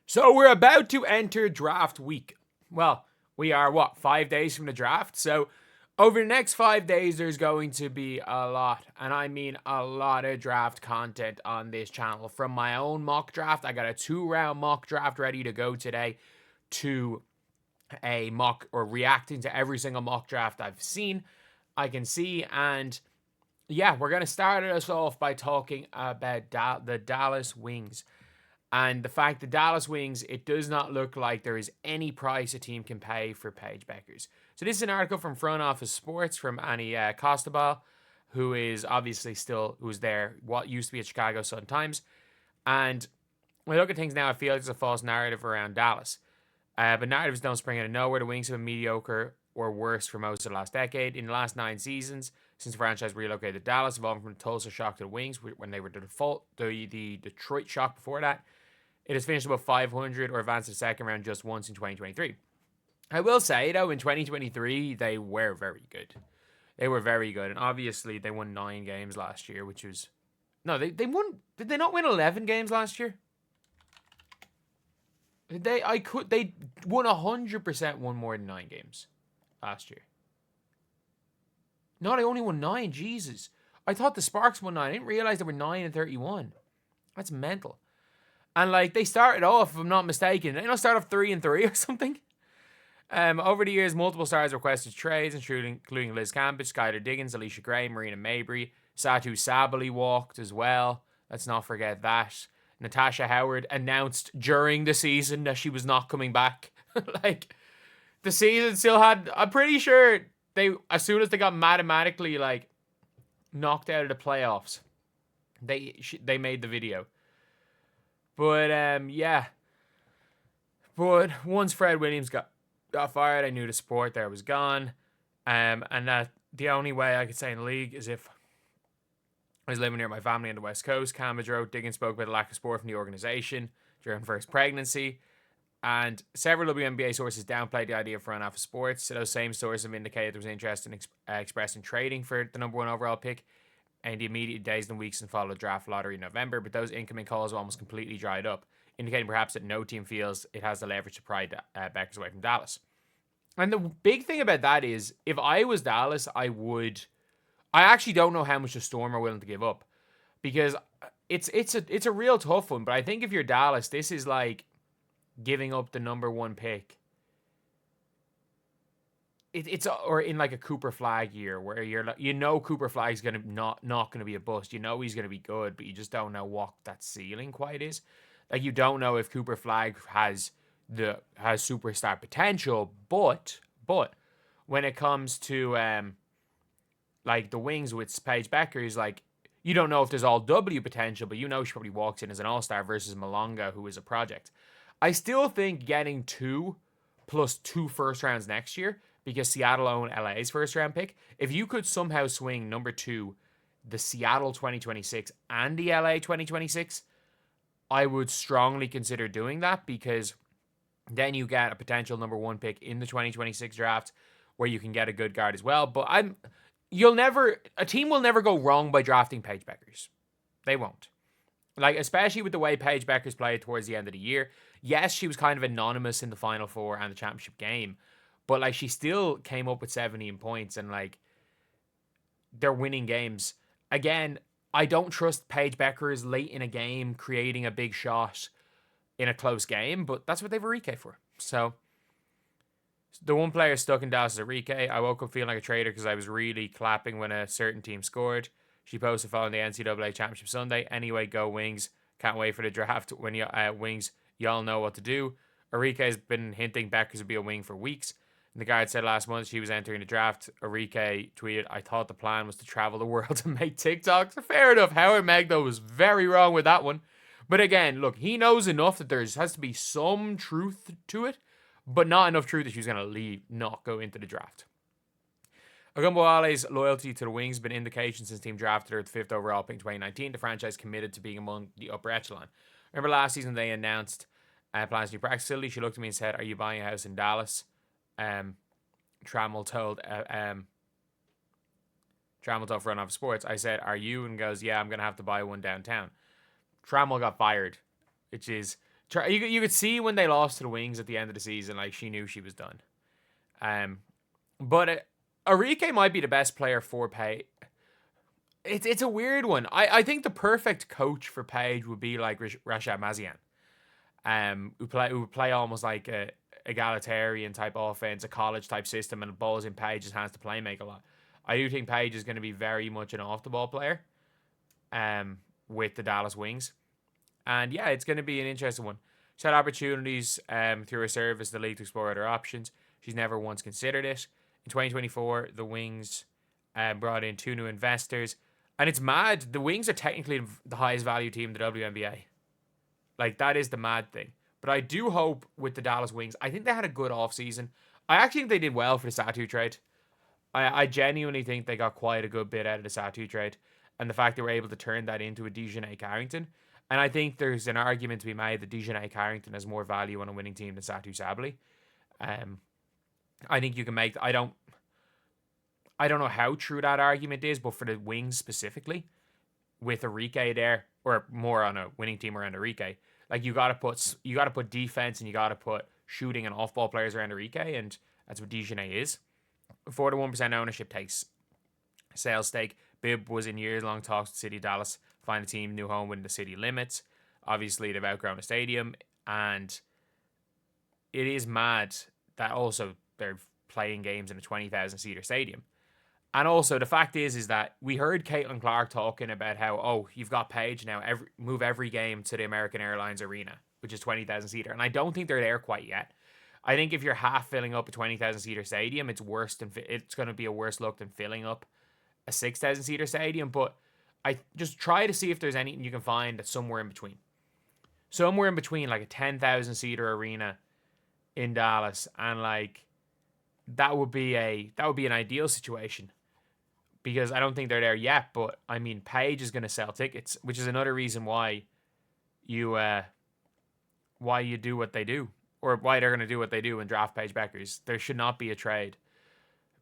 So we're about to enter draft week. Well, we are 5 days from the draft. So over the next 5 days, there's going to be a lot, and I mean a lot of draft content on this channel. From my own mock draft, I got a 2-round mock draft ready to go today, to a mock or reacting to every single mock draft I've seen, I can see, and yeah, we're gonna start us off by talking about the Dallas Wings. And the fact the Dallas Wings, it does not look like there is any price a team can pay for Paige Bueckers. So this is an article from Front Office Sports from Annie Costabal, who is obviously who's there, what used to be at Chicago Sun-Times. And when I look at things now, I feel like there's a false narrative around Dallas. But narratives don't spring out of nowhere. The Wings have been mediocre or worse for most of the last decade. In the last 9 seasons, since the franchise relocated to Dallas, evolving from the Tulsa Shock to the Wings, when they were the Detroit Shock before that, it has finished above 500 or advanced to the second round just once in 2023. I will say, though, in 2023, they were very good. They were very good. And obviously, they won 9 games last year, which was... No, they won... Did they not win 11 games last year? They won 100% won more than 9 games last year. No, they only won 9. Jesus. I thought the Sparks won 9. I didn't realize they were 9-31. That's mental. And like they started off, if I'm not mistaken, they don't start off 3-3 or something. Over the years, multiple stars requested trades, including Liz Cambridge, Skylar Diggins, Alicia Gray, Marina Mabry, Satu Sabali walked as well. Let's not forget that. Natasha Howard announced during the season that she was not coming back. Like, the season still had... I'm pretty sure as soon as they got mathematically, like, knocked out of the playoffs, they made the video. But, yeah. But once Fred Williams got fired, I knew the support there was gone. And that the only way I could stay in the league is if I was living near my family on the West Coast. Cambridge wrote, Diggins spoke about the lack of support from the organization during first pregnancy. And several WNBA sources downplayed the idea of front office sports. So those same sources have indicated there was interest in expressed in trading for the number 1 overall pick in the immediate days and weeks and follow the draft lottery in November. But those incoming calls were almost completely dried up, indicating perhaps that no team feels it has the leverage to pry Bueckers away from Dallas. And the big thing about that is, if I was Dallas, I actually don't know how much the Storm are willing to give up, because it's a real tough one. But I think if you're Dallas, this is like giving up the number 1 pick. Or in like a Cooper Flagg year where Cooper Flagg's gonna not gonna be a bust. You know he's gonna be good, but you just don't know what that ceiling quite is. Like, you don't know if Cooper Flagg has superstar potential, but when it comes to like the Wings with Paige Bueckers, like, you don't know if there's all W potential, but she probably walks in as an all-star versus Malonga, who is a project. I still think getting 2 plus 2 first rounds next year, because Seattle own LA's first round pick, if you could somehow swing number 2, the Seattle 2026 and the LA 2026, I would strongly consider doing that, because then you get a potential number 1 pick in the 2026 draft where you can get a good guard as well. But a team will never go wrong by drafting Paige Bueckers. They won't. Like, especially with the way Paige Bueckers played towards the end of the year. Yes, she was kind of anonymous in the Final Four and the championship game, but like, she still came up with 17 points, and like, they're winning games. Again, I don't trust Paige Bueckers late in a game creating a big shot in a close game, but that's what they've Arike for. So the one player stuck in Dallas is Arike. I woke up feeling like a traitor because I was really clapping when a certain team scored. She posted following the NCAA Championship Sunday. Anyway, go Wings. Can't wait for the draft. When you Wings, y'all know what to do. Arike has been hinting Bueckers would be a wing for weeks. And the guard said last month she was entering the draft. Arike tweeted, I thought the plan was to travel the world and make TikToks. Fair enough. Howard Meg, though, was very wrong with that one. But again, look, he knows enough that there has to be some truth to it, but not enough truth that she's going to not go into the draft. Ogunbowale's loyalty to the Wings has been indication since the team drafted her at the 5th overall pick in 2019. The franchise committed to being among the upper echelon. Remember last season they announced plans to new practice facility? She looked at me and said, are you buying a house in Dallas? Trammell told Front Office Sports. I said, are you? And goes, yeah, I'm going to have to buy one downtown. Trammell got fired, which is You could see when they lost to the Wings at the end of the season, like she knew she was done. But Arike might be the best player for Paige. It's a weird one. I think the perfect coach for Paige would be like Rashad Mazian, who would play almost like a egalitarian type offense, a college type system, and the ball's in Paige's hands to play make a lot. I do think Paige is going to be very much an off the ball player, with the Dallas Wings, and yeah, it's going to be an interesting one. She's had opportunities through her service, the league, to explore other options. She's never once considered it. In 2024, the Wings brought in 2 new investors. And it's mad. The Wings are technically the highest value team in the WNBA. Like, that is the mad thing. But I do hope with the Dallas Wings, I think they had a good offseason. I actually think they did well for the Satu trade. I genuinely think they got quite a good bit out of the Satu trade. And the fact they were able to turn that into a Dejanay Carrington. And I think there's an argument to be made that Dejanay Carrington has more value on a winning team than Satu Sabally. I think you can make... I don't know how true that argument is, but for the Wings specifically, with Arike there, or more on a winning team around Arike, like you gotta put defense and you gotta put shooting and off ball players around Arike, and that's what Dejanay is. 41% ownership takes sales stake. Bib was in years long talks with City of Dallas, find a team, new home within the city limits. Obviously, they've outgrown the stadium, and it is mad that also they're playing games in a 20,000 seater stadium. And also, the fact is that we heard Caitlin Clark talking about how, oh, you've got Paige now, move every game to the American Airlines Arena, which is 20,000 seater. And I don't think they're there quite yet. I think if you're half filling up a 20,000 seater stadium, it's going to be a worse look than filling up a 6,000 seater stadium. But I just try to see if there's anything you can find that's somewhere in between. Somewhere in between, like a 10,000 seater arena in Dallas, and like that would be an ideal situation. Because I don't think they're there yet, but I mean, Paige is going to sell tickets, which is another reason why you do what they do, or why they're going to do what they do and draft Paige Bueckers. There should not be a trade,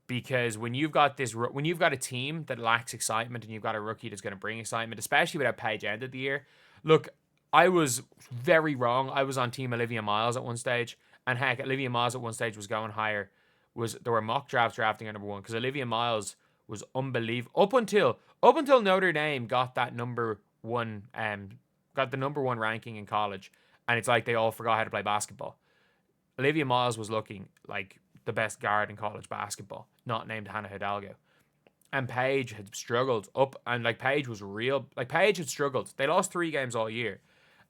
because when you've got a team that lacks excitement and you've got a rookie that's going to bring excitement, especially without Paige ended the year. Look, I was very wrong. I was on team Olivia Miles at one stage, and heck, Olivia Miles at one stage was going higher. There were mock drafts drafting her number 1 because Olivia Miles was unbelievable up until Notre Dame got that number 1 got the number 1 ranking in college, and it's like they all forgot how to play basketball. Olivia Miles was looking like the best guard in college basketball, not named Hannah Hidalgo. And Paige had struggled up, and like Paige had struggled. They lost 3 games all year.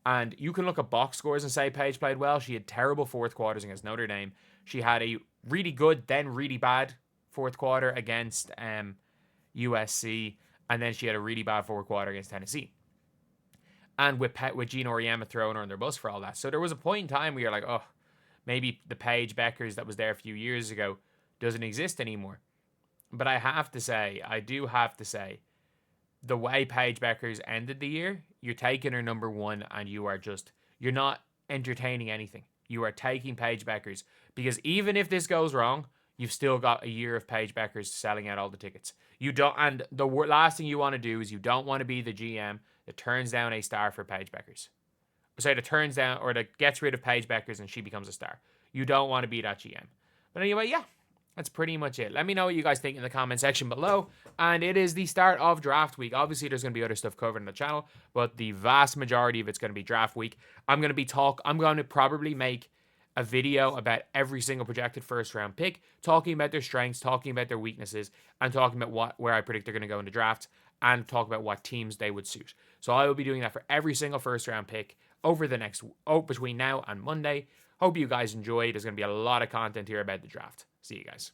And you can look at box scores and say Paige played well. She had terrible fourth quarters against Notre Dame. She had a really good, then really bad fourth quarter against USC, and then she had a really bad fourth quarter against Tennessee. And with Gina Auriemma throwing her on their bus for all that. So there was a point in time where you're like, oh, maybe the Paige Bueckers that was there a few years ago doesn't exist anymore. But I do have to say, the way Paige Bueckers ended the year, you're taking her number 1 and you're not entertaining anything. You are taking Paige Bueckers, because even if this goes wrong, you've still got a year of Paige Bueckers selling out all the tickets. And the last thing you want to do is you don't want to be the GM that turns down a star for Paige Bueckers. That turns down, or that gets rid of Paige Bueckers and she becomes a star. You don't want to be that GM. But anyway, yeah, that's pretty much it. Let me know what you guys think in the comment section below. And it is the start of draft week. Obviously, there's going to be other stuff covered on the channel, but the vast majority of it's going to be draft week. I'm going to probably make a video about every single projected first round pick, talking about their strengths, talking about their weaknesses, and talking about where I predict they're going to go in the draft, and talk about what teams they would suit. So I will be doing that for every single first round pick over the between now and Monday. Hope you guys enjoy. There's going to be a lot of content here about the draft. See you guys.